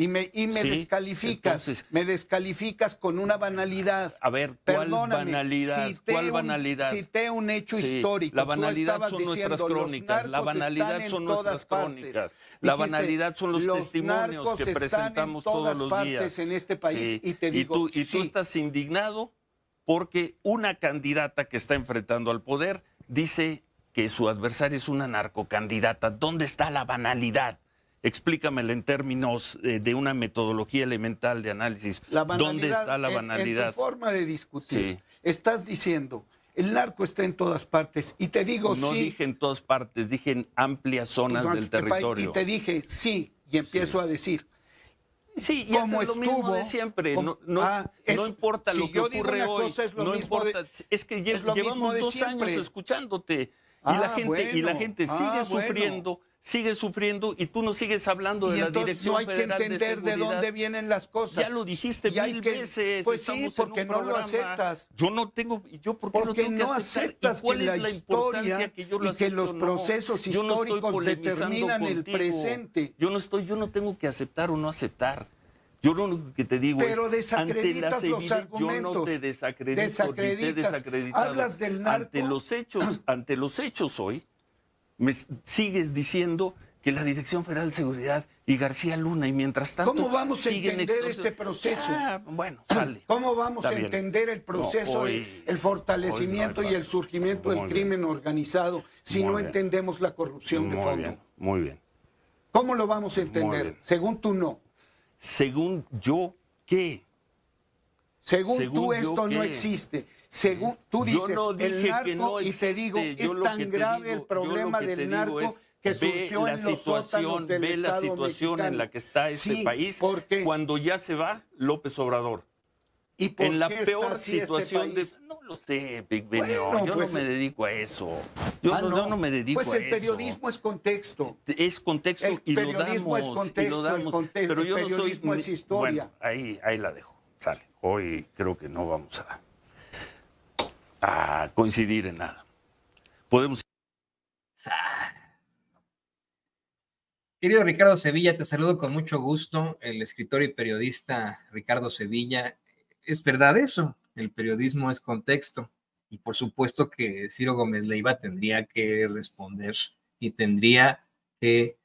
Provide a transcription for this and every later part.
y me Sí, descalificas, entonces, me descalificas con una banalidad. a ver, ¿cuál Perdóname, banalidad? ¿Cuál banalidad? Cité un hecho Sí, histórico. la Tú banalidad estabas son nuestras diciendo, crónicas, la los narcos banalidad están son en nuestras todas partes. crónicas, la Dijiste, banalidad son los testimonios narcos que están presentamos en todos todas los partes días. en este país, Sí, y te digo, tú sí. estás indignado porque una candidata que está enfrentando al poder dice que su adversaria es una narcocandidata. ¿Dónde está la banalidad? Explícamela en términos de una metodología elemental de análisis. La banalidad, ¿Dónde está la en banalidad? tu forma de discutir, Sí. estás diciendo, el narco está en todas partes, y te digo, No sí. dije en todas partes, dije en amplias zonas del territorio. Y te dije, sí, y empiezo a decir, Sí, y como es lo mismo estuvo de siempre. No importa si lo que yo digo ocurre una hoy. cosa, es lo No mismo importa. Es que es lo mismo llevamos de 2 siempre. años escuchándote. Y la gente sigue sufriendo y tú no sigues hablando Y de la entonces Dirección no hay que Federal de entender de Seguridad. dónde vienen las cosas. Ya lo dijiste Y hay 1000 que- veces. Pues sí, Estamos porque en un no lo programa. aceptas. Yo no tengo, ¿yo por qué lo Porque tengo que no aceptar? aceptas ¿Y cuál que es la la importancia historia que yo lo y que acepte los o no? procesos Yo no estoy históricos polemizando determinan el contigo. presente. Yo no tengo que aceptar o no aceptar. Yo lo único que te digo Pero es, desacreditas los argumentos. yo no te desacredito, ni te he desacreditado. Hablas del narco. Ante los hechos hoy, me sigues diciendo que la Dirección Federal de Seguridad y García Luna, y mientras tanto ¿Cómo vamos a siguen entender extorsionando? este proceso? Ya, bueno, sale. ¿Cómo vamos Está a bien. entender el proceso, No, hoy- el fortalecimiento hoy no hay y el razón. surgimiento del Muy crimen organizado si Muy no bien. entendemos la corrupción de Muy fondo? bien, muy bien. ¿Cómo lo vamos a Muy entender? bien. Según tú no. Según yo, ¿qué? Según tú yo, esto no ¿qué? existe. Según tú Yo dices no el dije narco que no y te digo, existe. Yo es lo que tan te grave digo- el problema yo lo que te del digo narco es, que ve surgió la en los sótanos del ve la Estado situación mexicano. en la que está este Sí, país ¿por qué? cuando ya se va López Obrador. ¿Y por En la qué peor está así situación este país? no lo sé, Pigmenio. Bueno, yo pues, no me dedico a eso. Yo no me dedico pues a el eso. periodismo es contexto. Es contexto El y lo periodismo damos. es contexto, y lo damos. el contexto, Pero yo el no soy. periodismo es historia. Bueno, ahí la dejo. Sale. Hoy creo que no vamos a coincidir en nada. Podemos. Querido Ricardo Sevilla, te saludo con mucho gusto, el escritor y periodista Ricardo Sevilla. Es verdad eso, el periodismo es contexto, y por supuesto que Ciro Gómez Leiva tendría que responder y tendría que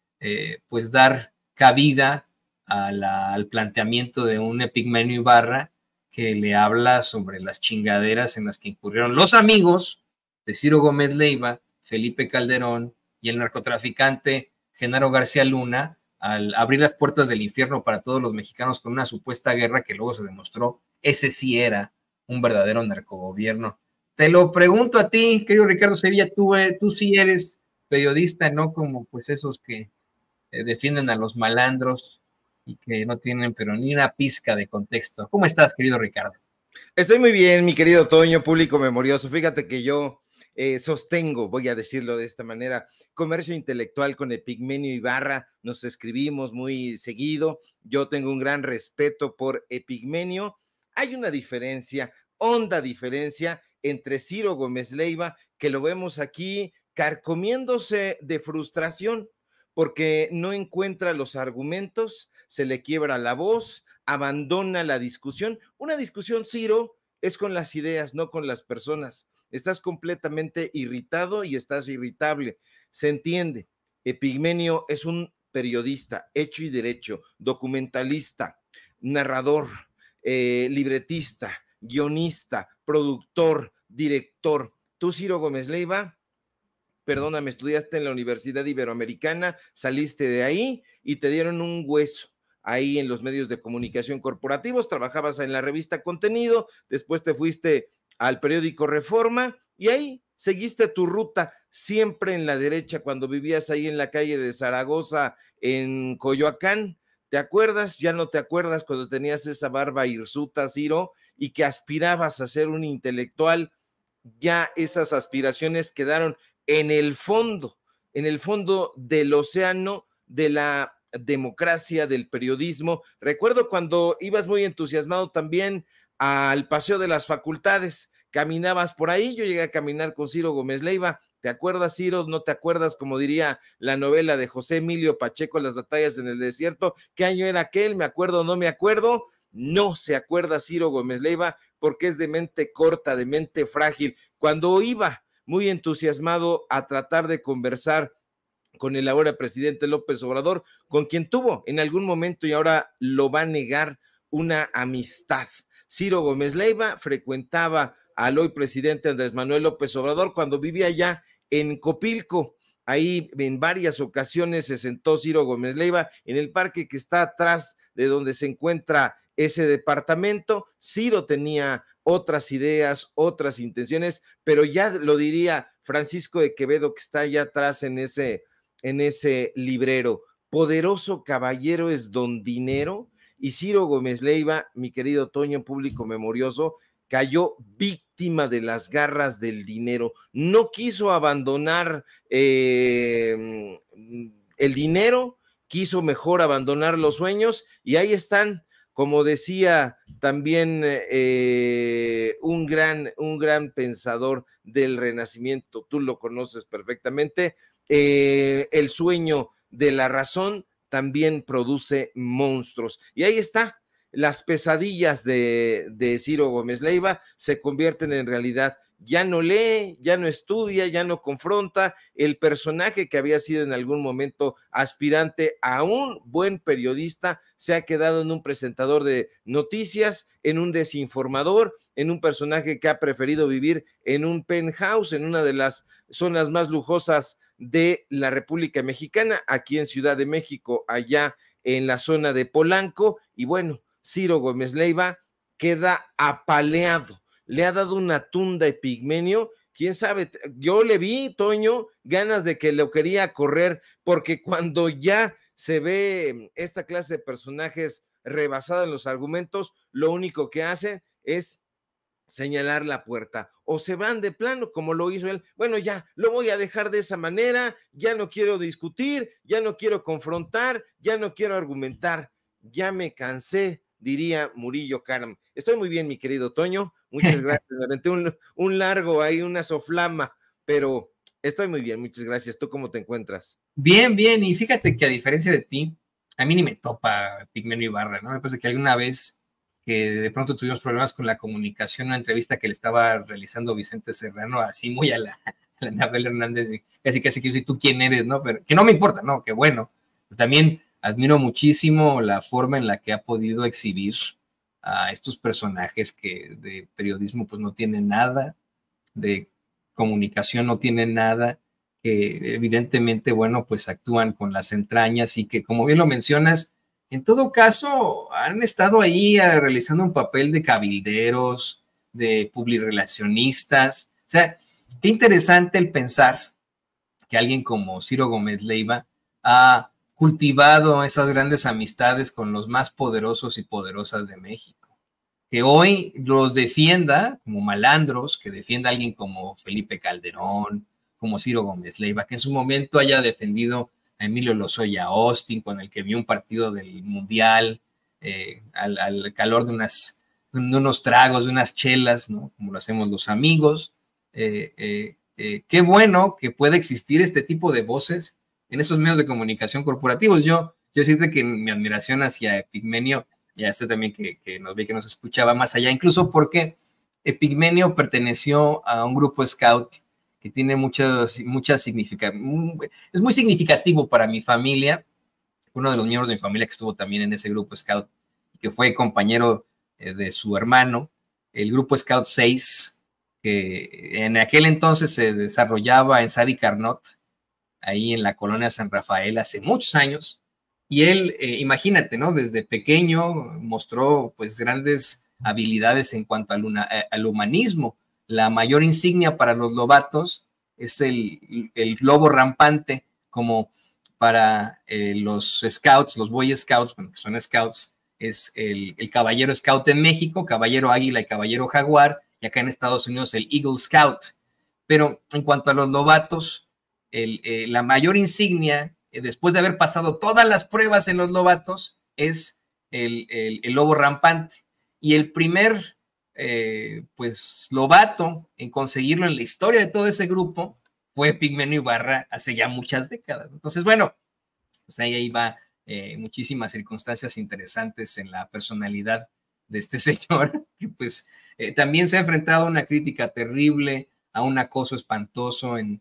pues dar cabida al planteamiento de un Epigmenio Ibarra que le habla sobre las chingaderas en las que incurrieron los amigos de Ciro Gómez Leiva, Felipe Calderón y el narcotraficante Genaro García Luna, al abrir las puertas del infierno para todos los mexicanos con una supuesta guerra que luego se demostró, ese sí era un verdadero narcogobierno. Te lo pregunto a ti, querido Ricardo Sevilla, tú sí eres periodista, no como pues esos que defienden a los malandros y que no tienen pero ni una pizca de contexto. ¿Cómo estás, querido Ricardo? Estoy muy bien, mi querido Toño, público memorioso. Fíjate que yo sostengo, voy a decirlo de esta manera, comercio intelectual con Epigmenio Ibarra, nos escribimos muy seguido, yo tengo un gran respeto por Epigmenio. Hay una diferencia, honda diferencia entre Ciro Gómez Leiva, que lo vemos aquí carcomiéndose de frustración porque no encuentra los argumentos, se le quiebra la voz, abandona la discusión. Una discusión, Ciro, es con las ideas, no con las personas. Estás completamente irritado y estás irritable. Se entiende. Epigmenio es un periodista hecho y derecho, documentalista, narrador, libretista, guionista, productor, director. Tú, Ciro Gómez Leiva, perdóname, estudiaste en la Universidad Iberoamericana, saliste de ahí y te dieron un hueso ahí en los medios de comunicación corporativos, trabajabas en la revista Contenido, después te fuiste al periódico Reforma y ahí seguiste tu ruta siempre en la derecha cuando vivías ahí en la calle de Zaragoza en Coyoacán. ¿Te acuerdas? Ya no te acuerdas cuando tenías esa barba hirsuta, Ciro, y que aspirabas a ser un intelectual. Ya esas aspiraciones quedaron en el fondo del océano de la democracia, del periodismo. Recuerdo cuando ibas muy entusiasmado también al Paseo de las Facultades, caminabas por ahí, yo llegué a caminar con Ciro Gómez Leiva, ¿Te acuerdas, Ciro? ¿No te acuerdas, como diría la novela de José Emilio Pacheco, Las batallas en el desierto? ¿Qué año era aquel? ¿Me acuerdo o no me acuerdo? No se acuerda Ciro Gómez Leiva porque es de mente corta, de mente frágil. Cuando iba muy entusiasmado a tratar de conversar con el ahora presidente López Obrador, con quien tuvo en algún momento y ahora lo va a negar una amistad. Ciro Gómez Leiva frecuentaba al hoy presidente Andrés Manuel López Obrador cuando vivía allá en Copilco. Ahí en varias ocasiones se sentó Ciro Gómez Leiva en el parque que está atrás de donde se encuentra ese departamento. Ciro tenía otras ideas, otras intenciones, pero ya lo diría Francisco de Quevedo, que está allá atrás en ese librero. Poderoso caballero es don dinero, y Ciro Gómez Leiva, mi querido Toño, público memorioso, cayó víctima de las garras del dinero. No quiso abandonar el dinero, quiso mejor abandonar los sueños, y ahí están, como decía también un gran pensador del Renacimiento, tú lo conoces perfectamente, el sueño de la razón también produce monstruos. Y ahí está, las pesadillas de Ciro Gómez Leiva se convierten en realidad. Ya no lee, ya no estudia, ya no confronta. El personaje que había sido en algún momento aspirante a un buen periodista se ha quedado en un presentador de noticias, en un desinformador, en un personaje que ha preferido vivir en un penthouse, en una de las zonas más lujosas de la República Mexicana, aquí en Ciudad de México, allá en la zona de Polanco. Y bueno, Ciro Gómez Leiva queda apaleado, le ha dado una tunda a Epigmenio. Quién sabe, yo le vi, Toño, ganas de que lo quería correr, porque cuando ya se ve esta clase de personajes rebasada en los argumentos, lo único que hace es señalar la puerta, o se van de plano como lo hizo él. Bueno, ya lo voy a dejar de esa manera, ya no quiero discutir, ya no quiero confrontar, ya no quiero argumentar, ya me cansé, diría Murillo Karam. Estoy muy bien, mi querido Toño, muchas gracias. Me aventé un largo ahí, una soflama, pero estoy muy bien, muchas gracias. ¿Tú cómo te encuentras? Bien, bien, y fíjate que a diferencia de ti, a mí ni me topa Pigmenio Ibarra, ¿no? Me parece que alguna vez que de pronto tuvimos problemas con la comunicación, una entrevista que le estaba realizando Vicente Serrano, así muy a la Anabel Hernández, casi que yo sé tú quién eres, ¿no? Pero que no me importa, ¿no? Que bueno. También admiro muchísimo la forma en la que ha podido exhibir a estos personajes que de periodismo pues no tienen nada, de comunicación no tienen nada, que evidentemente, bueno, pues actúan con las entrañas y que, como bien lo mencionas, en todo caso, han estado ahí realizando un papel de cabilderos, de publirelacionistas. O sea, qué interesante el pensar que alguien como Ciro Gómez Leiva ha cultivado esas grandes amistades con los más poderosos y poderosas de México. Que hoy los defienda como malandros, que defienda a alguien como Felipe Calderón, como Ciro Gómez Leiva, que en su momento haya defendido a Emilio Lozoya Austin, con el que vio un partido del Mundial, al calor de unos tragos, de unas chelas, ¿no? Como lo hacemos los amigos. Qué bueno que pueda existir este tipo de voces en esos medios de comunicación corporativos. Yo decirte que mi admiración hacia Epigmenio, ya esto también que nos ve, que nos escuchaba más allá, incluso porque Epigmenio perteneció a un grupo scout que tiene mucha significación, es muy significativo para mi familia. Uno de los miembros de mi familia que estuvo también en ese grupo scout, que fue compañero de su hermano, el grupo Scout 6, que en aquel entonces se desarrollaba en Sadi Carnot, ahí en la colonia San Rafael, hace muchos años. Y él, imagínate, ¿no? Desde pequeño mostró pues grandes habilidades en cuanto al humanismo. La mayor insignia para los lobatos es el lobo rampante, como para los scouts, los boy scouts, bueno, que son scouts, es el caballero scout en México, caballero águila y caballero jaguar, y acá en Estados Unidos el Eagle Scout. Pero en cuanto a los lobatos, la mayor insignia, después de haber pasado todas las pruebas en los lobatos, es el lobo rampante. Y el primer pues lobato en conseguirlo en la historia de todo ese grupo fue Pigmenio Ibarra hace ya muchas décadas. Entonces, bueno, pues ahí va muchísimas circunstancias interesantes en la personalidad de este señor, que pues también se ha enfrentado a una crítica terrible, a un acoso espantoso en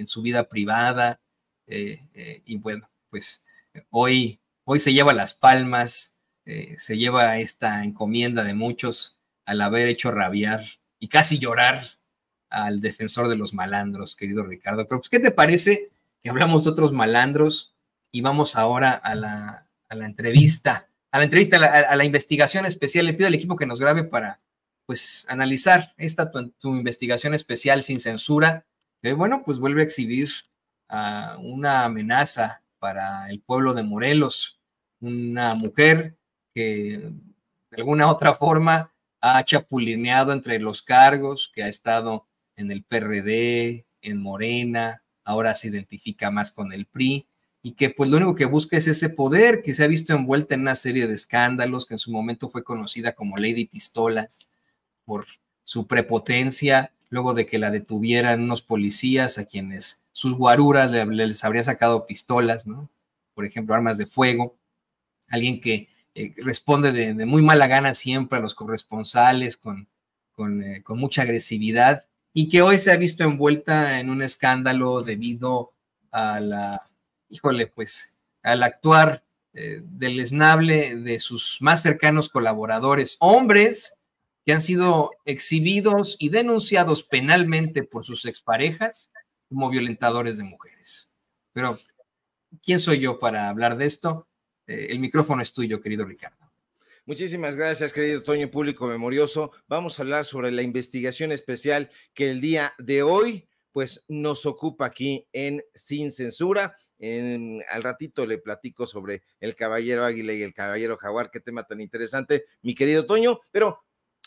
su vida privada, y bueno, pues hoy se lleva las palmas, se lleva esta encomienda de muchos al haber hecho rabiar y casi llorar al defensor de los malandros, querido Ricardo. Pero pues, ¿qué te parece que hablamos de otros malandros y vamos ahora a la entrevista, a la investigación especial? Le pido al equipo que nos grabe para pues analizar esta tu investigación especial sin censura, que bueno, pues vuelve a exhibir una amenaza para el pueblo de Morelos, una mujer que de alguna otra forma ha chapulineado entre los cargos, que ha estado en el PRD, en Morena, ahora se identifica más con el PRI, y que pues lo único que busca es ese poder, que se ha visto envuelta en una serie de escándalos, que en su momento fue conocida como Lady Pistolas, por su prepotencia, luego de que la detuvieran unos policías a quienes sus guaruras les habría sacado pistolas, ¿no? Por ejemplo, armas de fuego. Alguien que responde de muy mala gana siempre a los corresponsales con mucha agresividad, y que hoy se ha visto envuelta en un escándalo debido a al actuar deleznable de sus más cercanos colaboradores, hombres que han sido exhibidos y denunciados penalmente por sus exparejas como violentadores de mujeres. Pero, ¿quién soy yo para hablar de esto? El micrófono es tuyo, querido Ricardo. Muchísimas gracias, querido Toño, público memorioso. Vamos a hablar sobre la investigación especial que el día de hoy pues nos ocupa aquí en Sin Censura. Al ratito le platico sobre el caballero águila y el caballero jaguar, qué tema tan interesante, mi querido Toño, pero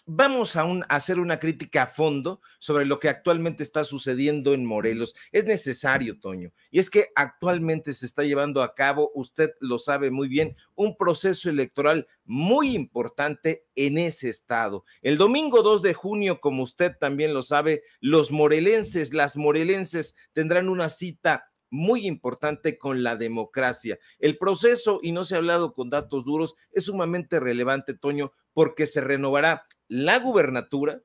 vamos a hacer una crítica a fondo sobre lo que actualmente está sucediendo en Morelos. Es necesario, Toño, y es que actualmente se está llevando a cabo, usted lo sabe muy bien, un proceso electoral muy importante en ese estado. El domingo 2 de junio, como usted también lo sabe, los morelenses, las morelenses tendrán una cita muy importante con la democracia. El proceso, y no se ha hablado con datos duros, es sumamente relevante, Toño, porque se renovará la gubernatura,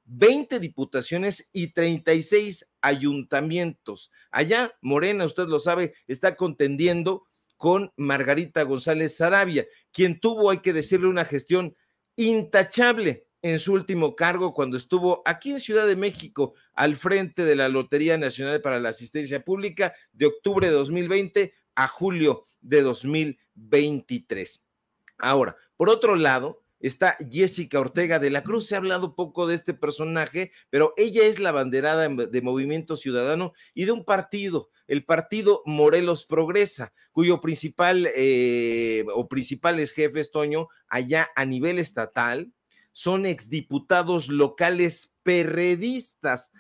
20 diputaciones y 36 ayuntamientos. Allá, Morena, usted lo sabe, está contendiendo con Margarita González Saravia, quien tuvo, hay que decirle, una gestión intachable en su último cargo cuando estuvo aquí en Ciudad de México al frente de la Lotería Nacional para la Asistencia Pública de octubre de 2020 a julio de 2023. Ahora, por otro lado, está Jessica Ortega de la Cruz. Se ha hablado poco de este personaje, pero ella es la abanderada de Movimiento Ciudadano y de un partido, el partido Morelos Progresa, cuyo principales jefes, Toño, allá a nivel estatal, son exdiputados locales perredistas,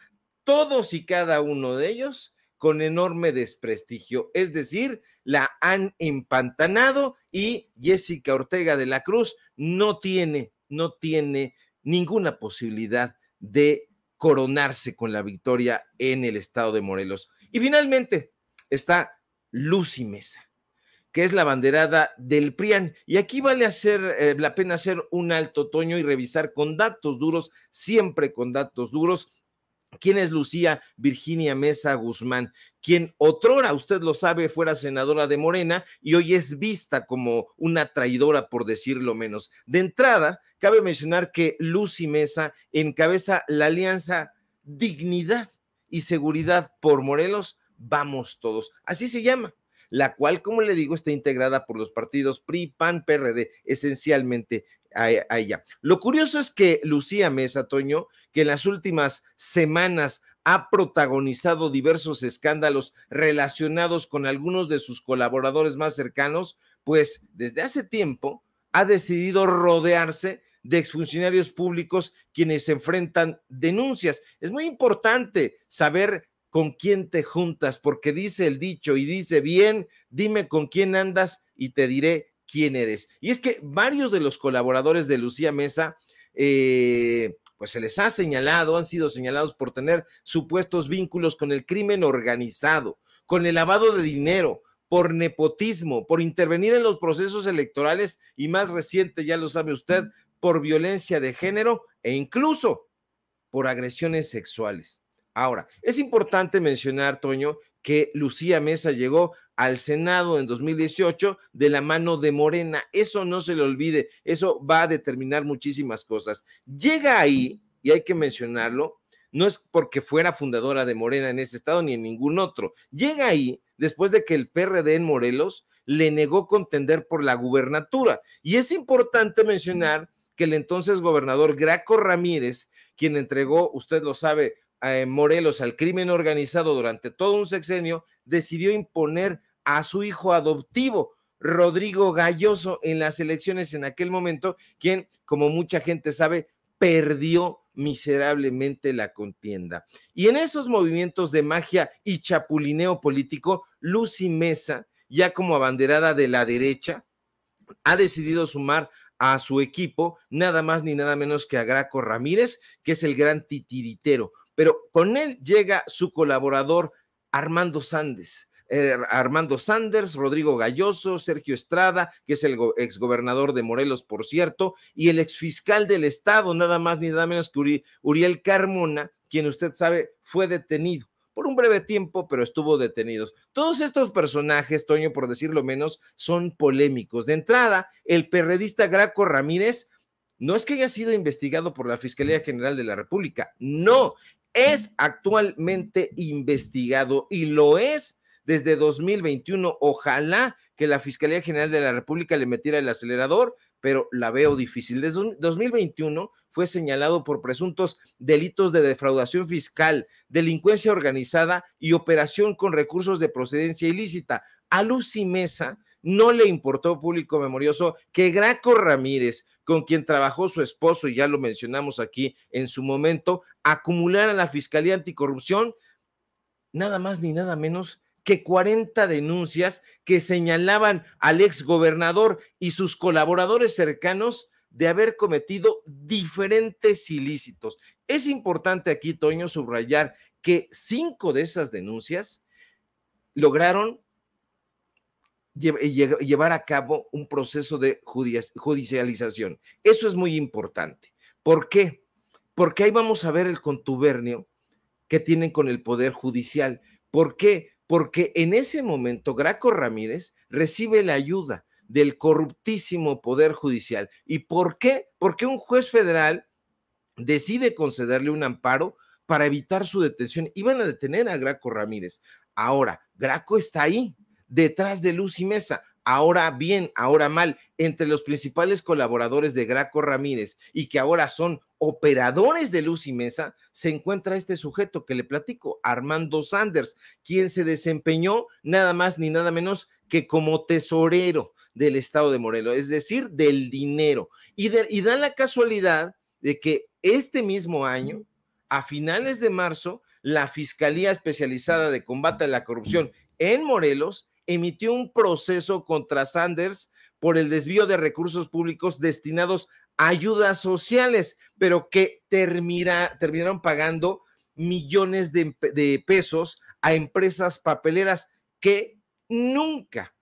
todos y cada uno de ellos con enorme desprestigio, es decir, la han empantanado y Jessica Ortega de la Cruz no tiene ninguna posibilidad de coronarse con la victoria en el estado de Morelos. Y finalmente está Lucy Mesa, que es la abanderada del PRIAN. Y aquí vale la pena hacer un alto, Toño, y revisar con datos duros, siempre con datos duros, quién es Lucía Virginia Mesa Guzmán, quien otrora, usted lo sabe, fuera senadora de Morena y hoy es vista como una traidora, por decirlo menos. De entrada, cabe mencionar que Lucy Mesa encabeza la alianza Dignidad y Seguridad por Morelos, Vamos Todos, así se llama, la cual, como le digo, está integrada por los partidos PRI, PAN, PRD, esencialmente a ella. Lo curioso es que Lucía Mesa, Toño, que en las últimas semanas ha protagonizado diversos escándalos relacionados con algunos de sus colaboradores más cercanos, pues desde hace tiempo ha decidido rodearse de exfuncionarios públicos quienes enfrentan denuncias. Es muy importante saber con quién te juntas, porque dice el dicho y dice bien, dime con quién andas y te diré quién eres. Y es que varios de los colaboradores de Lucía Mesa, pues se les ha señalado, han sido señalados por tener supuestos vínculos con el crimen organizado, con el lavado de dinero, por nepotismo, por intervenir en los procesos electorales y más reciente, ya lo sabe usted, por violencia de género e incluso por agresiones sexuales. Ahora, es importante mencionar, Toño, que Lucía Mesa llegó al Senado en 2018 de la mano de Morena. Eso no se le olvide, eso va a determinar muchísimas cosas. Llega ahí, y hay que mencionarlo, no es porque fuera fundadora de Morena en ese estado ni en ningún otro. Llega ahí después de que el PRD en Morelos le negó contender por la gubernatura. Y es importante mencionar que el entonces gobernador Graco Ramírez, quien entregó, usted lo sabe, a Morelos al crimen organizado durante todo un sexenio, decidió imponer a su hijo adoptivo, Rodrigo Galloso, en las elecciones en aquel momento, quien, como mucha gente sabe, perdió miserablemente la contienda. Y en esos movimientos de magia y chapulineo político, Lucy Mesa, ya como abanderada de la derecha, ha decidido sumar a su equipo nada más ni nada menos que a Graco Ramírez, que es el gran titiritero, pero con él llega su colaborador Armando Sanders, Rodrigo Galloso, Sergio Estrada, que es el exgobernador de Morelos, por cierto, y el exfiscal del estado, nada más ni nada menos que Uriel Carmona, quien usted sabe fue detenido por un breve tiempo, pero estuvo detenido. Todos estos personajes, Toño, por decirlo menos, son polémicos. De entrada, el perredista Graco Ramírez no es que haya sido investigado por la Fiscalía General de la República, no, es actualmente investigado y lo es desde 2021. Ojalá que la Fiscalía General de la República le metiera el acelerador, pero la veo difícil. Desde 2021 fue señalado por presuntos delitos de defraudación fiscal, delincuencia organizada y operación con recursos de procedencia ilícita. A Lucy Mesa no le importó, público memorioso, que Graco Ramírez, con quien trabajó su esposo, y ya lo mencionamos aquí en su momento, acumulara en la Fiscalía Anticorrupción nada más ni nada menos que 40 denuncias que señalaban al exgobernador y sus colaboradores cercanos de haber cometido diferentes ilícitos. Es importante aquí, Toño, subrayar que 5 de esas denuncias lograron llevar a cabo un proceso de judicialización. Eso es muy importante. ¿Por qué? Porque ahí vamos a ver el contubernio que tienen con el Poder Judicial. ¿Por qué? Porque en ese momento Graco Ramírez recibe la ayuda del corruptísimo Poder Judicial. ¿Y por qué? Porque un juez federal decide concederle un amparo para evitar su detención. Iban a detener a Graco Ramírez. Ahora, Graco está ahí, detrás de Lucy Mesa. Ahora bien, ahora mal, entre los principales colaboradores de Graco Ramírez y que ahora son operadores de Lucy Mesa, se encuentra este sujeto que le platico, Armando Sanders, quien se desempeñó nada más ni nada menos que como tesorero del estado de Morelos, es decir, del dinero. Y da la casualidad de que este mismo año, a finales de marzo, la Fiscalía Especializada de Combate a la Corrupción en Morelos emitió un proceso contra Sanders por el desvío de recursos públicos destinados a ayudas sociales, pero que terminaron pagando millones de pesos a empresas papeleras que nunca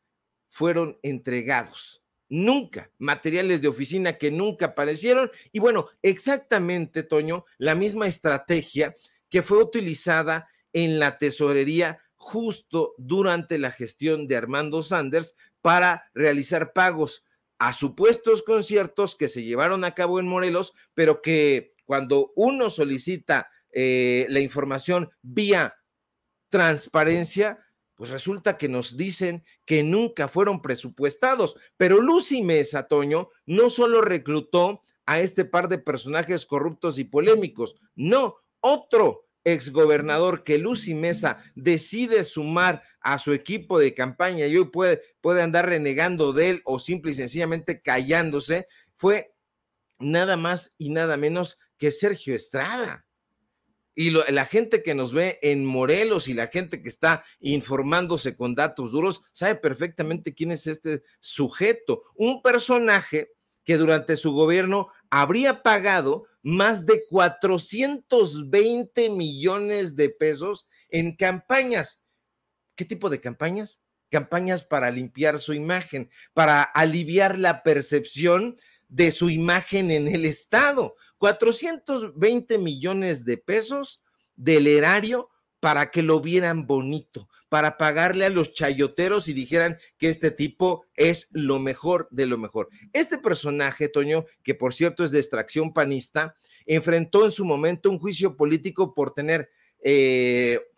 fueron entregados. Nunca, materiales de oficina que nunca aparecieron. Y bueno, exactamente, Toño, la misma estrategia que fue utilizada en la tesorería justo durante la gestión de Armando Sanders para realizar pagos a supuestos conciertos que se llevaron a cabo en Morelos, pero que cuando uno solicita la información vía transparencia, pues resulta que nos dicen que nunca fueron presupuestados. Pero Lucy Mesa, Toño, no solo reclutó a este par de personajes corruptos y polémicos, no, otro exgobernador que Lucy Mesa decide sumar a su equipo de campaña y hoy puede andar renegando de él o simple y sencillamente callándose, fue nada más y nada menos que Sergio Estrada. Y la gente que nos ve en Morelos y la gente que está informándose con datos duros sabe perfectamente quién es este sujeto, un personaje que durante su gobierno habría pagado más de 420 millones de pesos en campañas. ¿Qué tipo de campañas? Campañas para limpiar su imagen, para aliviar la percepción de su imagen en el Estado. 420 millones de pesos del erario para que lo vieran bonito, para pagarle a los chayoteros y dijeran que este tipo es lo mejor de lo mejor. Este personaje, Toño, que por cierto es de extracción panista, enfrentó en su momento un juicio político por tener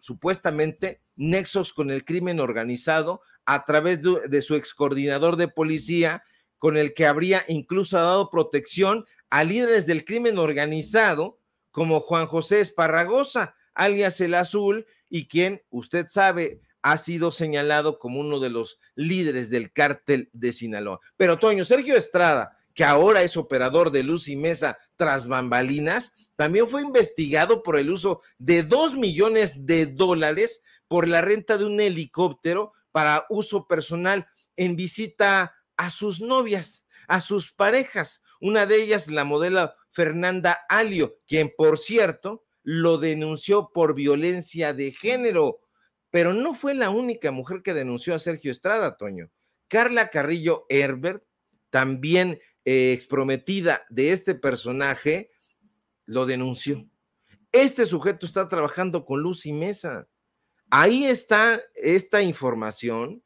supuestamente nexos con el crimen organizado a través de su excoordinador de policía, con el que habría incluso dado protección a líderes del crimen organizado como Juan José Esparragosa, alias El Azul, y quien, usted sabe, ha sido señalado como uno de los líderes del cártel de Sinaloa. Pero Toño, Sergio Estrada, que ahora es operador de Luz y Mesa tras bambalinas, también fue investigado por el uso de $2 millones por la renta de un helicóptero para uso personal en visita a sus novias, a sus parejas. Una de ellas, la modelo Fernanda Alio, quien, por cierto, lo denunció por violencia de género. Pero no fue la única mujer que denunció a Sergio Estrada, Toño. Carla Carrillo Herbert, también exprometida de este personaje, lo denunció. Este sujeto está trabajando con Luz y Mesa. Ahí está esta información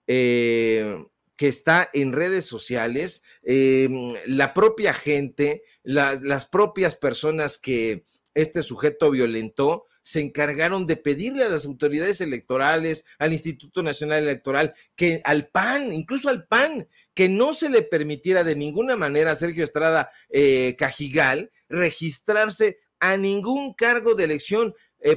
que está en redes sociales, la propia gente, las propias personas que este sujeto violentó, se encargaron de pedirle a las autoridades electorales, al Instituto Nacional Electoral, que al PAN, incluso al PAN, que no se le permitiera de ninguna manera a Sergio Estrada Cajigal registrarse a ningún cargo de elección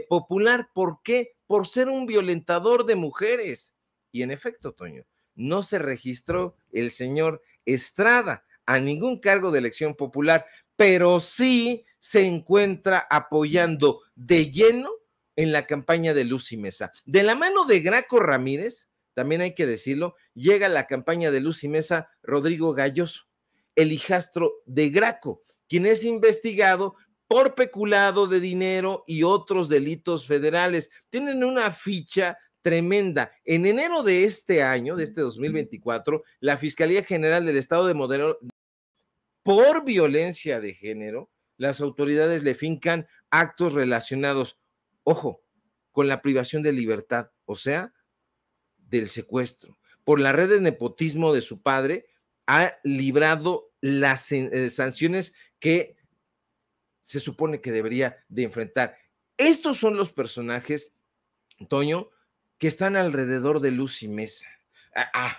popular. ¿Por qué? Por ser un violentador de mujeres. Y en efecto, Toño, no se registró el señor Estrada a ningún cargo de elección popular, pero sí se encuentra apoyando de lleno en la campaña de Luz y Mesa. De la mano de Graco Ramírez, también hay que decirlo, llega la campaña de Luz y Mesa Rodrigo Galloso, el hijastro de Graco, quien es investigado por peculado de dinero y otros delitos federales. Tienen una ficha tremenda. En enero de este año, de este 2024, la Fiscalía General del Estado de Morelos, por violencia de género, las autoridades le fincan actos relacionados, ojo, con la privación de libertad, o sea, del secuestro. Por la red de nepotismo de su padre, ha librado las sanciones que se supone que debería de enfrentar. Estos son los personajes, Toño, que están alrededor de Luz y Mesa.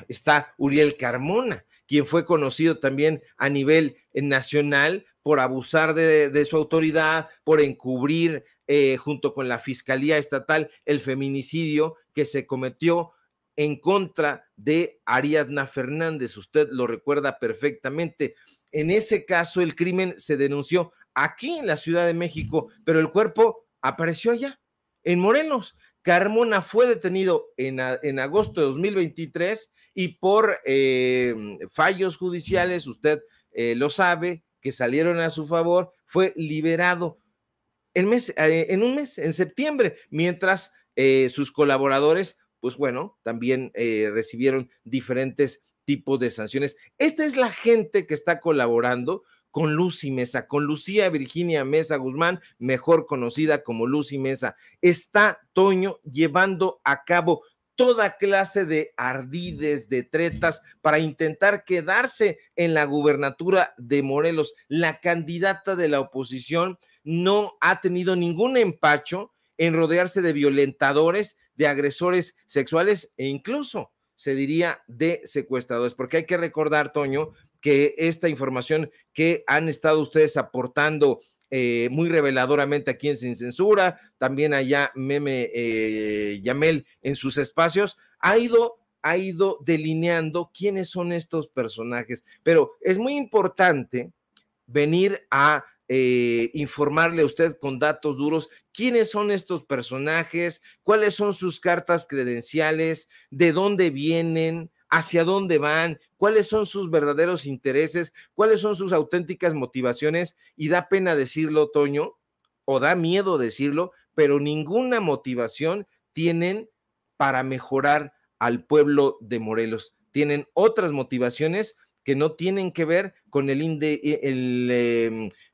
Está Uriel Carmona, quien fue conocido también a nivel nacional por abusar de su autoridad, por encubrir junto con la Fiscalía Estatal el feminicidio que se cometió en contra de Ariadna Fernández. Usted lo recuerda perfectamente. En ese caso, el crimen se denunció aquí en la Ciudad de México, pero el cuerpo apareció allá, en Morelos. Carmona fue detenido en agosto de 2023 y por fallos judiciales, usted lo sabe, que salieron a su favor, fue liberado en un mes, en septiembre, mientras sus colaboradores, pues bueno, también recibieron diferentes tipos de sanciones. Esta es la gente que está colaborando con Luz y Mesa, con Lucía Virginia Mesa Guzmán, mejor conocida como Luz y Mesa. Está, Toño, llevando a cabo toda clase de ardides, de tretas para intentar quedarse en la gubernatura de Morelos. La candidata de la oposición no ha tenido ningún empacho en rodearse de violentadores, de agresores sexuales e incluso, se diría, de secuestradores, porque hay que recordar, Toño, que esta información que han estado ustedes aportando muy reveladoramente aquí en Sin Censura, también allá Meme Yamel en sus espacios, ha ido delineando quiénes son estos personajes, pero es muy importante venir a informarle a usted con datos duros quiénes son estos personajes, cuáles son sus cartas credenciales, de dónde vienen, hacia dónde van, cuáles son sus verdaderos intereses, cuáles son sus auténticas motivaciones, y da pena decirlo, Toño, o da miedo decirlo, pero ninguna motivación tienen para mejorar al pueblo de Morelos. Tienen otras motivaciones que no tienen que ver con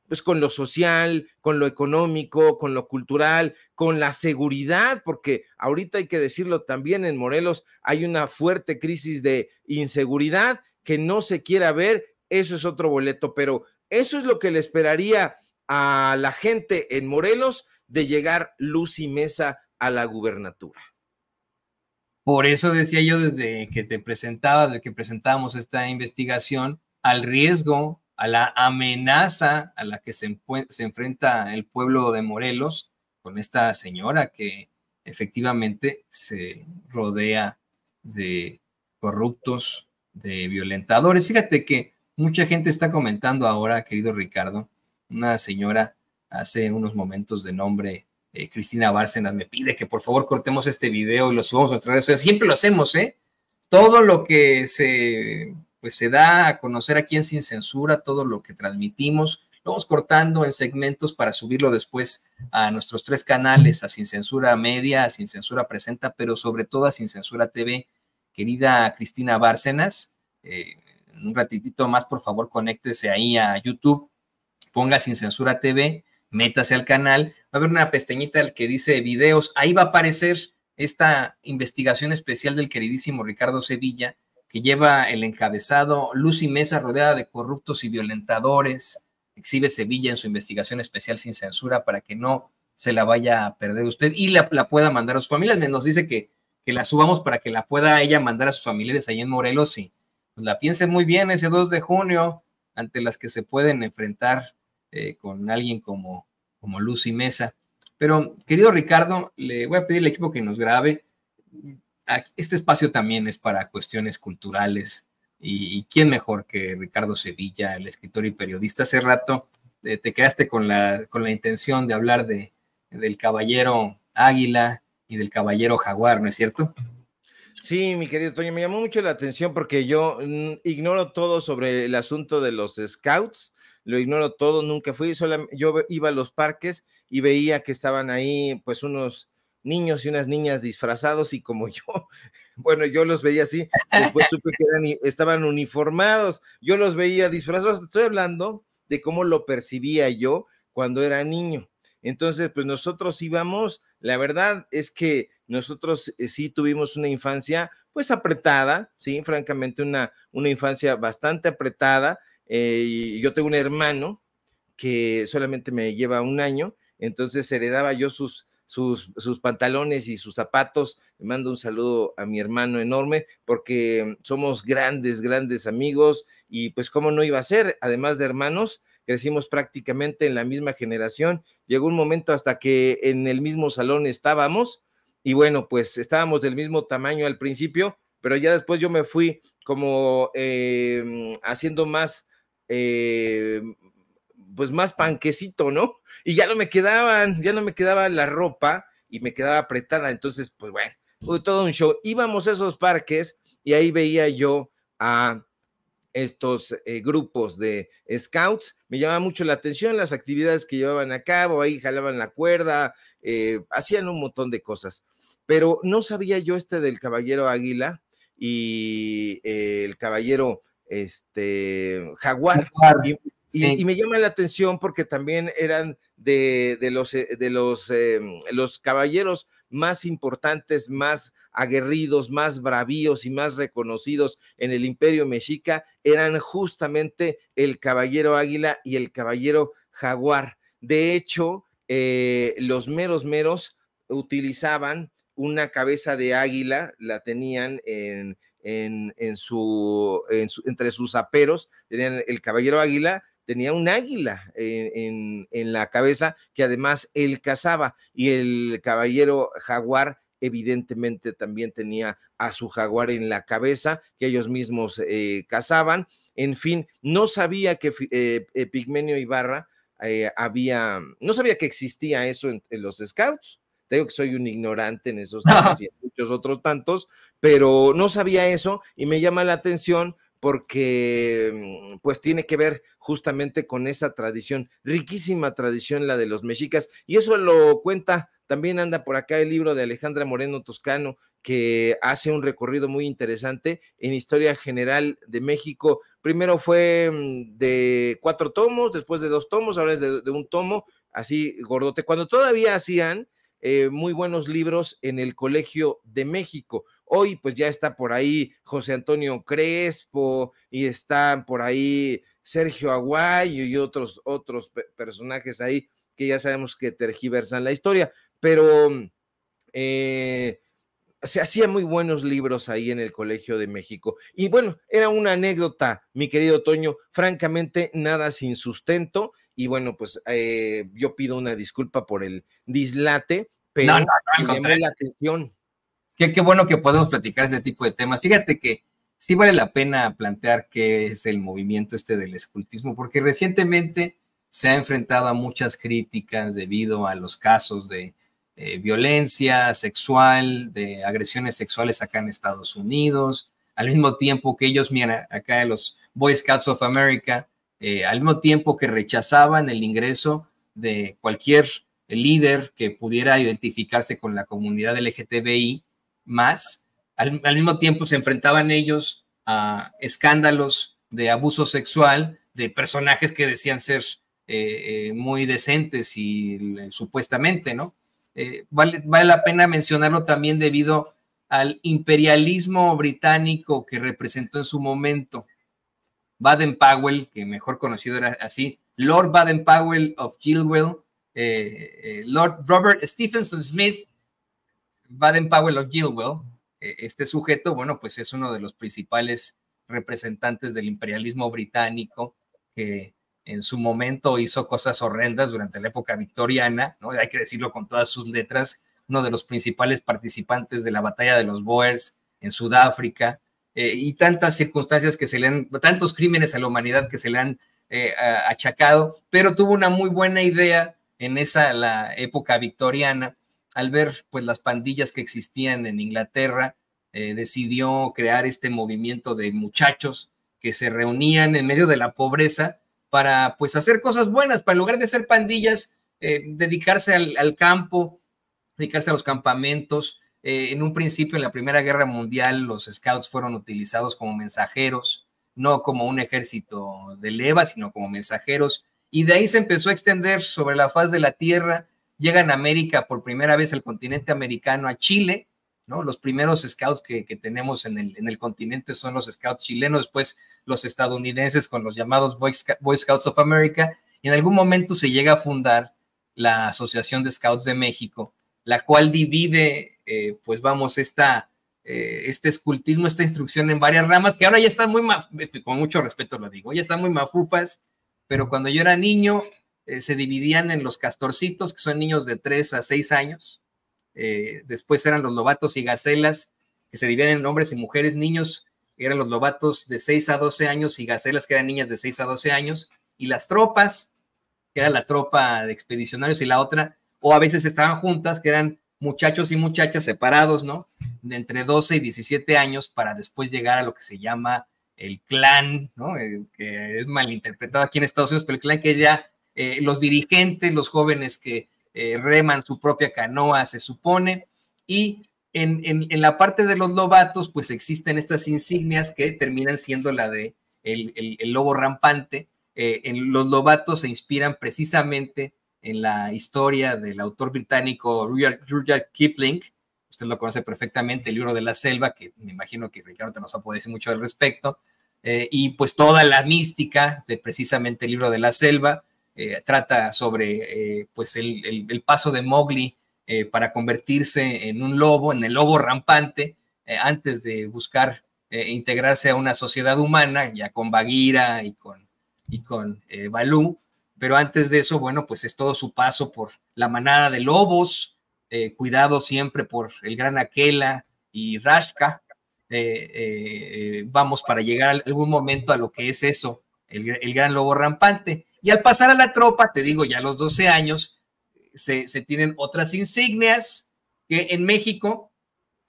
pues con lo social, con lo económico, con lo cultural, con la seguridad, porque ahorita hay que decirlo también, en Morelos hay una fuerte crisis de inseguridad que no se quiera ver, eso es otro boleto, pero eso es lo que le esperaría a la gente en Morelos de llegar Lucy Mesa a la gubernatura. Por eso decía yo desde que te presentaba, desde que presentábamos esta investigación, al riesgo, a la amenaza a la que se enfrenta el pueblo de Morelos con esta señora que efectivamente se rodea de corruptos, de violentadores. Fíjate que mucha gente está comentando ahora, querido Ricardo, una señora hace unos momentos de nombre Cristina Bárcenas me pide que por favor cortemos este video y lo subamos a nuestras redes sociales. Siempre lo hacemos, ¿eh? Todo lo que se da a conocer aquí en Sin Censura, todo lo que transmitimos, lo vamos cortando en segmentos para subirlo después a nuestros 3 canales, a Sin Censura Media, a Sin Censura Presenta, pero sobre todo a Sin Censura TV. Querida Cristina Bárcenas, en un ratitito más, por favor, conéctese ahí a YouTube, ponga Sin Censura TV, métase al canal, va a haber una pestañita que dice videos, ahí va a aparecer esta investigación especial del queridísimo Ricardo Sevilla, que lleva el encabezado Lucy Mesa rodeada de corruptos y violentadores, exhibe Sevilla en su investigación especial Sin Censura para que no se la vaya a perder usted y la pueda mandar a sus familias. Nos dice que la subamos para que la pueda ella mandar a sus familiares ahí en Morelos y pues, la piense muy bien ese 2 de junio ante las que se pueden enfrentar con alguien como Lucy Mesa. Pero, querido Ricardo, le voy a pedir al equipo que nos grabe. Este espacio también es para cuestiones culturales y quién mejor que Ricardo Sevilla, el escritor y periodista. Hace rato te quedaste con la intención de hablar del caballero Águila y del caballero Jaguar, ¿no es cierto? Sí, mi querido Toño, me llamó mucho la atención porque yo ignoro todo sobre el asunto de los scouts, lo ignoro todo, nunca fui, yo iba a los parques y veía que estaban ahí pues unos niños y unas niñas disfrazados y como yo, bueno, yo los veía así, después supe que estaban uniformados, yo los veía disfrazados, estoy hablando de cómo lo percibía yo cuando era niño. Entonces, pues nosotros íbamos, la verdad es que nosotros sí tuvimos una infancia pues apretada, sí, francamente una infancia bastante apretada. Y yo tengo un hermano que solamente me lleva 1 año, entonces heredaba yo sus pantalones y sus zapatos. Le mando un saludo a mi hermano enorme porque somos grandes amigos y pues cómo no iba a ser, además de hermanos, crecimos prácticamente en la misma generación. Llegó un momento hasta que en el mismo salón estábamos y bueno, pues estábamos del mismo tamaño al principio, pero ya después yo me fui como haciendo más pues más panquecito, ¿no? Y ya no me quedaba la ropa y me quedaba apretada, entonces pues bueno, fue todo un show. Íbamos a esos parques y ahí veía yo a estos grupos de scouts, me llamaba mucho la atención las actividades que llevaban a cabo, ahí jalaban la cuerda, hacían un montón de cosas, pero no sabía yo del caballero Águila y el caballero Jaguar. Y me llama la atención porque también eran de los caballeros más importantes, más aguerridos, más bravíos y más reconocidos en el Imperio Mexica, eran justamente el caballero Águila y el caballero Jaguar. De hecho, los meros utilizaban una cabeza de águila, la tenían entre sus aperos, tenían el caballero Águila, tenía un águila en la cabeza que además él cazaba, y el caballero Jaguar evidentemente también tenía a su jaguar en la cabeza que ellos mismos cazaban. En fin, no sabía que Epigmenio Ibarra no sabía que existía eso en los scouts. Te digo que soy un ignorante en esos temas y en muchos otros tantos, pero no sabía eso y me llama la atención porque pues tiene que ver justamente con esa tradición, riquísima tradición, la de los mexicas, y eso lo cuenta, también anda por acá el libro de Alejandra Moreno Toscano, que hace un recorrido muy interesante en historia general de México. Primero fue de 4 tomos, después de 2 tomos, ahora es de 1 tomo, así gordote, cuando todavía hacían muy buenos libros en el Colegio de México. Hoy pues ya está por ahí José Antonio Crespo y están por ahí Sergio Aguayo y otros personajes ahí que ya sabemos que tergiversan la historia, pero se hacían muy buenos libros ahí en el Colegio de México. Y bueno, era una anécdota, mi querido Toño, francamente nada sin sustento. Y bueno, pues yo pido una disculpa por el dislate, pero me llamó la atención. Qué bueno que podemos platicar este tipo de temas. Fíjate que sí vale la pena plantear qué es el movimiento del escultismo, porque recientemente se ha enfrentado a muchas críticas debido a los casos de violencia sexual, de agresiones sexuales acá en Estados Unidos, al mismo tiempo que ellos, mira, acá los Boy Scouts of America, al mismo tiempo que rechazaban el ingreso de cualquier líder que pudiera identificarse con la comunidad LGTBI, más, al mismo tiempo se enfrentaban ellos a escándalos de abuso sexual de personajes que decían ser muy decentes y supuestamente, ¿no? Vale la pena mencionarlo también debido al imperialismo británico que representó en su momento Baden-Powell, que mejor conocido era así, Lord Baden-Powell of Gilwell, Lord Robert Stephenson Smith, Baden-Powell of Gilwell, este sujeto, bueno, pues es uno de los principales representantes del imperialismo británico que en su momento hizo cosas horrendas durante la época victoriana, ¿no? Hay que decirlo con todas sus letras, uno de los principales participantes de la batalla de los Boers en Sudáfrica, y tantas circunstancias que se le han, tantos crímenes a la humanidad que se le han achacado, pero tuvo una muy buena idea en la época victoriana, al ver pues las pandillas que existían en Inglaterra, decidió crear este movimiento de muchachos que se reunían en medio de la pobreza para pues hacer cosas buenas, para en lugar de hacer pandillas, dedicarse al campo, dedicarse a los campamentos. En un principio, en la Primera Guerra Mundial, los scouts fueron utilizados como mensajeros, no como un ejército de leva, sino como mensajeros, y de ahí se empezó a extender sobre la faz de la tierra. Llegan a América por primera vez, al continente americano, a Chile, ¿no? Los primeros scouts que tenemos en el continente son los scouts chilenos, después los estadounidenses con los llamados Boy Scouts of America, y en algún momento se llega a fundar la Asociación de Scouts de México, la cual divide, pues vamos, este escultismo, esta instrucción en varias ramas, que ahora ya están muy, con mucho respeto lo digo, ya están muy mafufas, pero cuando yo era niño, se dividían en los castorcitos, que son niños de 3 a 6 años, después eran los lobatos y gacelas, que se dividían en hombres y mujeres. Niños eran los lobatos de 6 a 12 años y gacelas, que eran niñas de 6 a 12 años, y las tropas, que era la tropa de expedicionarios, y la otra, o a veces estaban juntas, que eran muchachos y muchachas separados, ¿no? De entre 12 y 17 años, para después llegar a lo que se llama el clan, ¿no? Que es malinterpretado aquí en Estados Unidos, pero el clan, que es ya los dirigentes, los jóvenes que reman su propia canoa, se supone, y en la parte de los lobatos, pues existen estas insignias que terminan siendo la de el lobo rampante. En los lobatos se inspiran precisamente en la historia del autor británico Rudyard Kipling. Usted lo conoce perfectamente, el libro de la selva, que me imagino que Ricardo te nos va a poder decir mucho al respecto, y pues toda la mística de precisamente el libro de la selva. Trata sobre pues el paso de Mowgli para convertirse en un lobo, en el lobo rampante, antes de buscar integrarse a una sociedad humana, ya con Bagheera y con Balú. Pero antes de eso, bueno, pues es todo su paso por la manada de lobos, cuidado siempre por el gran Aquela y Rashka. Vamos para llegar a algún momento a lo que es eso, el gran lobo rampante. Y al pasar a la tropa, te digo, ya a los 12 años, se tienen otras insignias que en México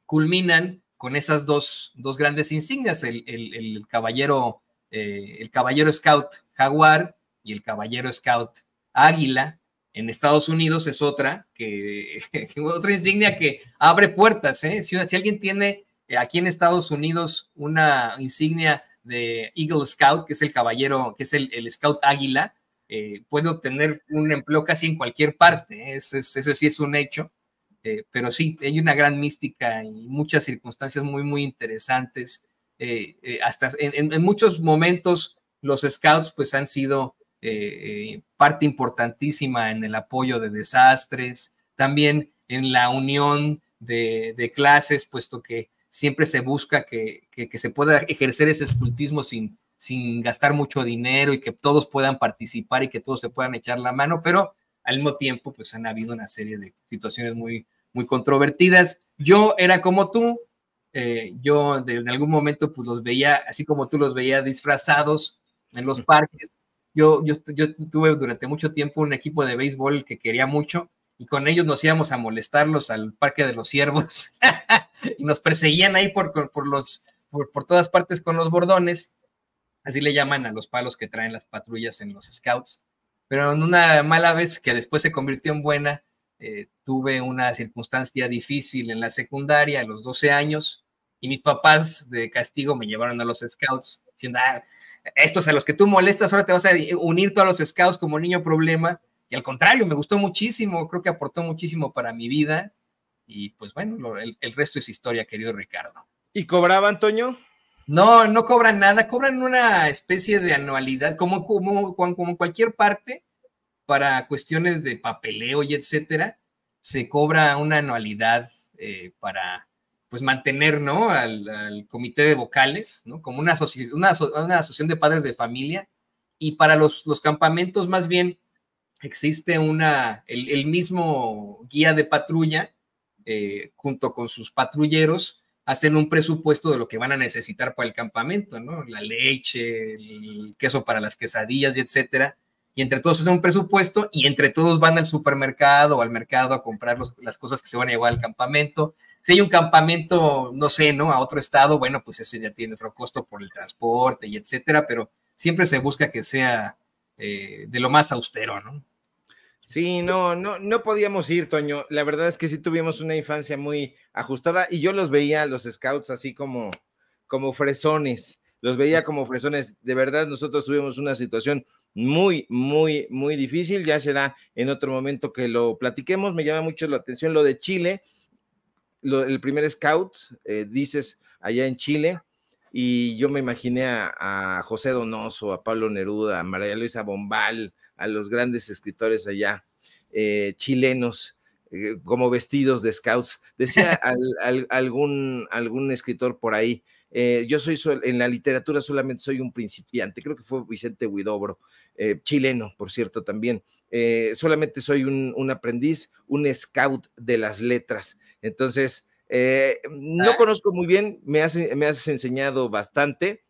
culminan con esas dos grandes insignias, el caballero Scout Jaguar y el caballero Scout Águila. En Estados Unidos es otra insignia que abre puertas, ¿eh? Si alguien tiene aquí en Estados Unidos una insignia de Eagle Scout, que es el caballero, que es el Scout Águila, puede obtener un empleo casi en cualquier parte, ¿eh? Eso sí es un hecho, pero sí, hay una gran mística y muchas circunstancias muy, muy interesantes. Hasta en muchos momentos los Scouts pues han sido parte importantísima en el apoyo de desastres, también en la unión de clases, puesto que siempre se busca que se pueda ejercer ese escultismo sin gastar mucho dinero y que todos puedan participar y que todos se puedan echar la mano, pero al mismo tiempo pues han habido una serie de situaciones muy, muy controvertidas. Yo era como tú, yo en algún momento pues los veía, así como tú los veías disfrazados en los parques. Yo tuve durante mucho tiempo un equipo de béisbol que quería mucho y con ellos nos íbamos a molestarlos al Parque de los Ciervos y nos perseguían ahí por todas partes con los bordones, así le llaman a los palos que traen las patrullas en los Scouts. Pero en una mala vez que después se convirtió en buena, tuve una circunstancia difícil en la secundaria a los 12 años y mis papás de castigo me llevaron a los Scouts diciendo, estos a los que tú molestas, ahora te vas a unir todos los Scouts como niño problema, y al contrario, me gustó muchísimo, creo que aportó muchísimo para mi vida, y pues bueno, el resto es historia, querido Ricardo. ¿Y cobraban, Toño? No cobran nada, cobran una especie de anualidad, como cualquier parte, para cuestiones de papeleo y etcétera, se cobra una anualidad para pues mantener, ¿no? al comité de vocales, ¿no? Como una asociación de padres de familia, y para los campamentos más bien existe el mismo guía de patrulla, junto con sus patrulleros, hacen un presupuesto de lo que van a necesitar para el campamento, ¿no? La leche, el queso para las quesadillas y etcétera, y entre todos hacen un presupuesto y entre todos van al supermercado o al mercado a comprar las cosas que se van a llevar al campamento. Si hay un campamento, no sé, ¿no? A otro estado, bueno, pues ese ya tiene otro costo por el transporte y etcétera, pero siempre se busca que sea de lo más austero, ¿no? Sí, no podíamos ir, Toño. La verdad es que sí tuvimos una infancia muy ajustada y yo los veía, los Scouts, así como fresones. Los veía como fresones. De verdad, nosotros tuvimos una situación muy, muy, muy difícil. Ya será en otro momento que lo platiquemos. Me llama mucho la atención lo de Chile. El primer Scout, dices, allá en Chile, y yo me imaginé a José Donoso, a Pablo Neruda, a María Luisa Bombal, a los grandes escritores allá, chilenos, como vestidos de Scouts. Decía algún escritor por ahí, yo en la literatura solamente soy un principiante, creo que fue Vicente Huidobro, chileno, por cierto, también. Solamente soy un aprendiz, un Scout de las letras. Entonces, no conozco muy bien, me has enseñado bastante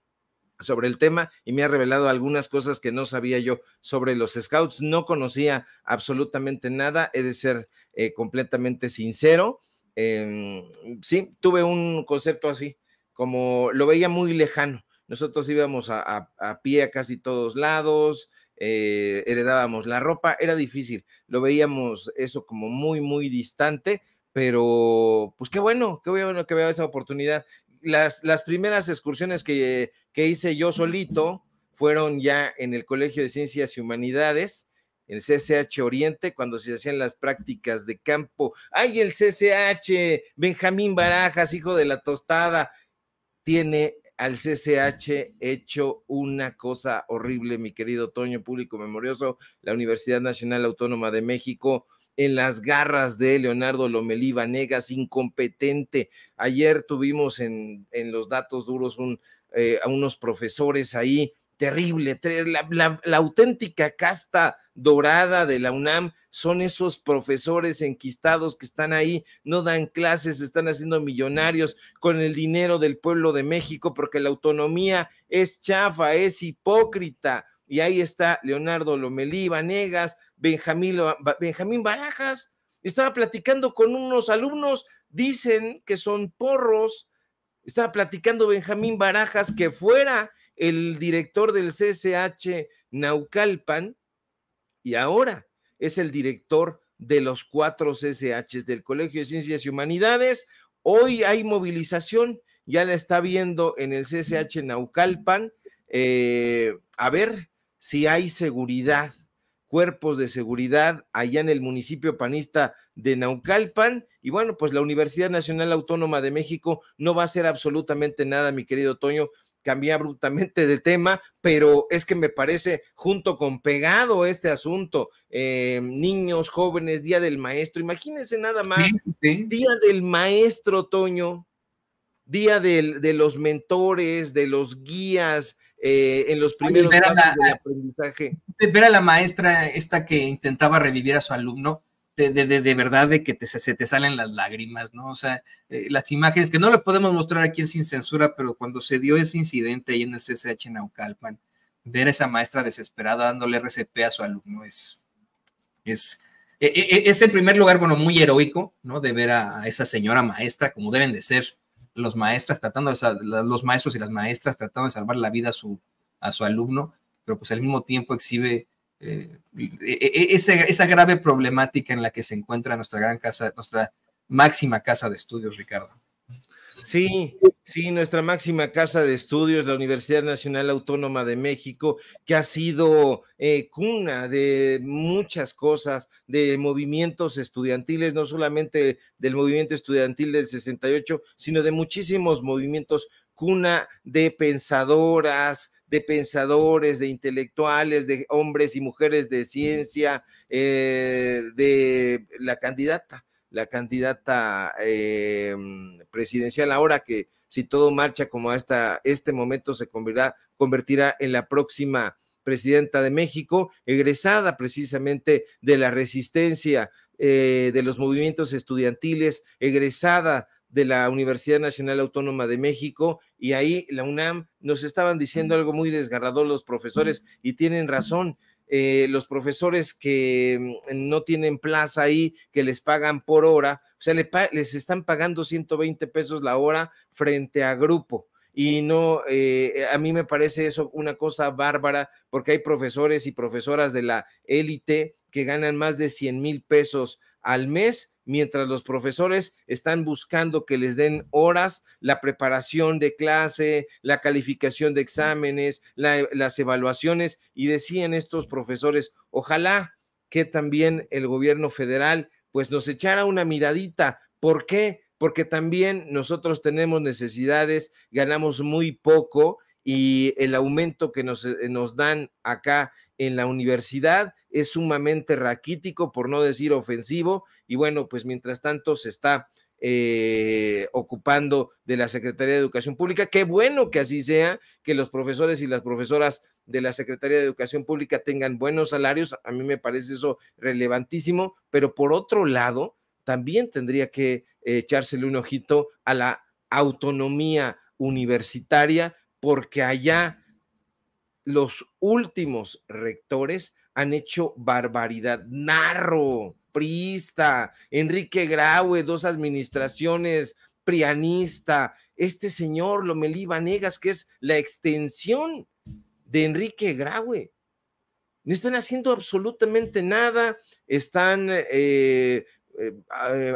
sobre el tema y me ha revelado algunas cosas que no sabía yo sobre los Scouts. No conocía absolutamente nada, he de ser completamente sincero. Sí, tuve un concepto así, como lo veía muy lejano. Nosotros íbamos a pie a casi todos lados, heredábamos la ropa, era difícil, lo veíamos eso como muy, muy distante, pero pues qué bueno que veo esa oportunidad. Las primeras excursiones que hice yo solito fueron ya en el Colegio de Ciencias y Humanidades, en el CCH Oriente, cuando se hacían las prácticas de campo. ¡Ay, el CCH! Benjamín Barajas, hijo de la tostada, tiene al CCH hecho una cosa horrible, mi querido Toño, público memorioso. La Universidad Nacional Autónoma de México, en las garras de Leonardo Lomelí Vanegas, incompetente. Ayer tuvimos en los datos duros a unos profesores ahí, terrible, la auténtica casta dorada de la UNAM son esos profesores enquistados que están ahí, no dan clases, están haciendo millonarios con el dinero del pueblo de México, porque la autonomía es chafa, es hipócrita. Y ahí está Leonardo Lomelí Vanegas, Benjamín Barajas, estaba platicando con unos alumnos, dicen que son porros, Estaba platicando Benjamín Barajas, que fuera el director del CCH Naucalpan y ahora es el director de los 4 CCHs del Colegio de Ciencias y Humanidades. Hoy hay movilización, ya la está viendo en el CCH Naucalpan, a ver si hay seguridad, cuerpos de seguridad allá en el municipio panista de Naucalpan. Y bueno, pues la Universidad Nacional Autónoma de México no va a hacer absolutamente nada, mi querido Toño. Cambié abruptamente de tema, pero es que me parece junto con pegado este asunto, niños, jóvenes, Día del Maestro, imagínense nada más, Día del Maestro, Toño, Día de los mentores, de los guías, en los primeros pasos del aprendizaje. Ver a la maestra esta que intentaba revivir a su alumno, de verdad de que se te salen las lágrimas, ¿no? O sea, las imágenes que no le podemos mostrar aquí en Sin Censura, pero cuando se dio ese incidente ahí en el CCH Naucalpan, ver a esa maestra desesperada dándole RCP a su alumno es en primer lugar, bueno, muy heroico, ¿no? De ver a esa señora maestra como deben de ser los maestros los maestros y las maestras tratando de salvar la vida a su alumno, pero pues al mismo tiempo exhibe esa grave problemática en la que se encuentra nuestra gran casa, nuestra máxima casa de estudios, Ricardo. Sí, nuestra máxima casa de estudios, la Universidad Nacional Autónoma de México, que ha sido cuna de muchas cosas, de movimientos estudiantiles, no solamente del movimiento estudiantil del 68, sino de muchísimos movimientos, cuna de pensadoras, de pensadores, de intelectuales, de hombres y mujeres de ciencia, de la candidata presidencial, ahora que si todo marcha como hasta este momento se convertirá en la próxima presidenta de México, egresada precisamente de la resistencia, de los movimientos estudiantiles, egresada de la Universidad Nacional Autónoma de México, y ahí la UNAM nos estaban diciendo algo muy desgarrador los profesores, y tienen razón. Los profesores que no tienen plaza ahí, que les pagan por hora, o sea, les están pagando 120 pesos la hora frente a grupo, y no, a mí me parece eso una cosa bárbara, porque hay profesores y profesoras de la élite que ganan más de 100,000 pesos al mes, mientras los profesores están buscando que les den horas, la preparación de clase, la calificación de exámenes, las evaluaciones, y decían estos profesores, ojalá que también el gobierno federal pues nos echara una miradita. ¿Por qué? Porque también nosotros tenemos necesidades, ganamos muy poco, y el aumento que nos dan acá en la universidad es sumamente raquítico, por no decir ofensivo, y bueno, pues mientras tanto se está ocupando de la Secretaría de Educación Pública. Qué bueno que así sea, que los profesores y las profesoras de la Secretaría de Educación Pública tengan buenos salarios, a mí me parece eso relevantísimo, pero por otro lado, también tendría que echársele un ojito a la autonomía universitaria, porque allá los últimos rectores han hecho barbaridad. Narro, priista, Enrique Graue, 2 administraciones, prianista, este señor Lomelí Vanegas, que es la extensión de Enrique Graue. No están haciendo absolutamente nada, están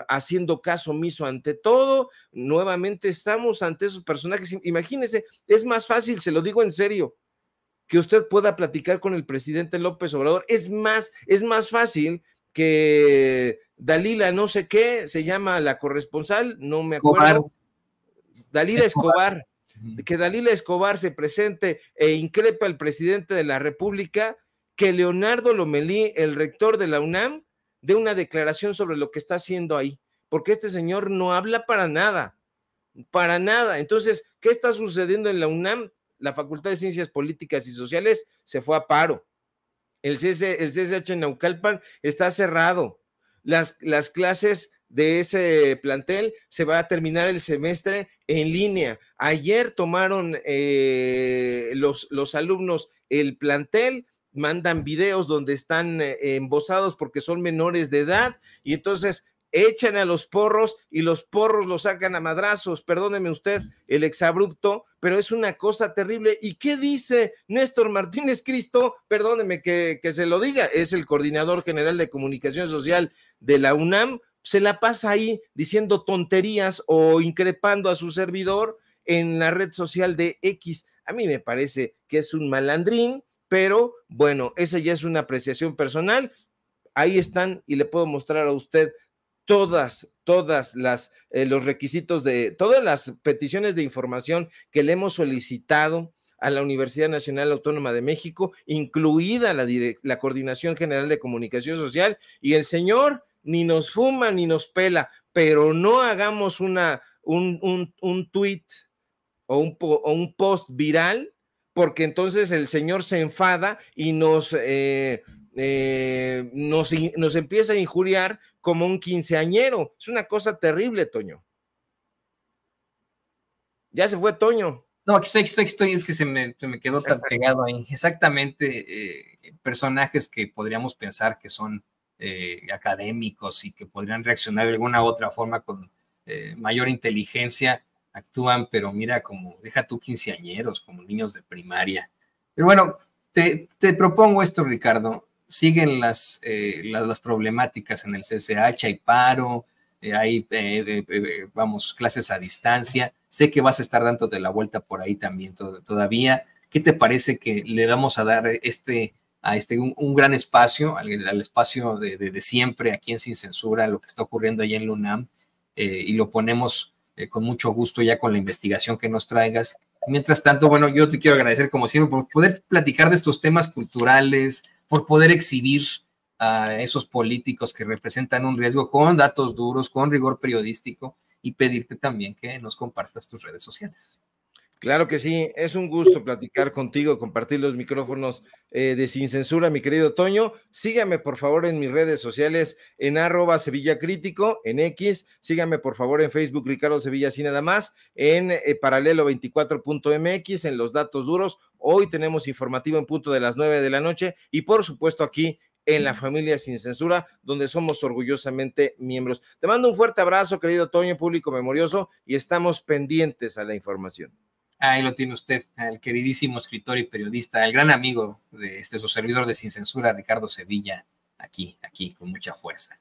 haciendo caso omiso ante todo. Nuevamente estamos ante esos personajes. Imagínense, es más fácil, se lo digo en serio, que usted pueda platicar con el presidente López Obrador. Es más fácil que Dalila no sé qué, se llama la corresponsal, no me acuerdo, Dalila Escobar, que Dalila Escobar se presente e increpa al presidente de la República, que Leonardo Lomelí, el rector de la UNAM, dé una declaración sobre lo que está haciendo ahí, porque este señor no habla para nada. Entonces, ¿qué está sucediendo en la UNAM? La Facultad de Ciencias Políticas y Sociales se fue a paro. El CCH Naucalpan está cerrado. Las clases de ese plantel se va a terminar el semestre en línea. Ayer tomaron los alumnos el plantel, mandan videos donde están embosados porque son menores de edad, y entonces echan a los porros y los porros los sacan a madrazos, perdóneme usted el exabrupto, pero es una cosa terrible. ¿Y qué dice Néstor Martínez Cristo? Perdóneme que se lo diga, es el coordinador general de comunicación social de la UNAM, se la pasa ahí diciendo tonterías o increpando a su servidor en la red social de X. A mí me parece que es un malandrín, pero bueno, esa ya es una apreciación personal. Ahí están y le puedo mostrar a usted todas los requisitos de todas las peticiones de información que le hemos solicitado a la Universidad Nacional Autónoma de México, incluida la Coordinación General de Comunicación Social, y el señor ni nos fuma ni nos pela, pero no hagamos un tweet o un post viral, porque entonces el señor se enfada y nos empieza a injuriar como un quinceañero. Es una cosa terrible, Toño. Ya se fue Toño. No, aquí estoy, es que se me quedó tan pegado ahí. Exactamente, personajes que podríamos pensar que son académicos y que podrían reaccionar de alguna u otra forma con mayor inteligencia, actúan, pero mira, como deja tú quinceañeros, como niños de primaria. Pero bueno, te propongo esto, Ricardo. Siguen las problemáticas en el CCH, hay paro, hay, vamos, clases a distancia. Sé que vas a estar dándote la vuelta por ahí también todavía. ¿Qué te parece que le vamos a dar un gran espacio, al espacio de siempre aquí en Sin Censura, lo que está ocurriendo allá en la UNAM, y lo ponemos con mucho gusto ya con la investigación que nos traigas? Mientras tanto, bueno, yo te quiero agradecer como siempre por poder platicar de estos temas culturales, por poder exhibir a esos políticos que representan un riesgo con datos duros, con rigor periodístico, y pedirte también que nos compartas tus redes sociales. Claro que sí, es un gusto platicar contigo, compartir los micrófonos de Sin Censura, mi querido Toño. Sígame por favor en mis redes sociales en @sevillacrítico, en X, sígame por favor en Facebook Ricardo Sevilla así nada más, en paralelo24.mx, en los datos duros. Hoy tenemos informativo en punto de las 9 de la noche y por supuesto aquí en la familia Sin Censura, donde somos orgullosamente miembros. Te mando un fuerte abrazo, querido Toño, público memorioso, y estamos pendientes a la información. Ahí lo tiene usted, el queridísimo escritor y periodista, el gran amigo de su servidor de Sin Censura, Ricardo Sevilla, aquí, con mucha fuerza.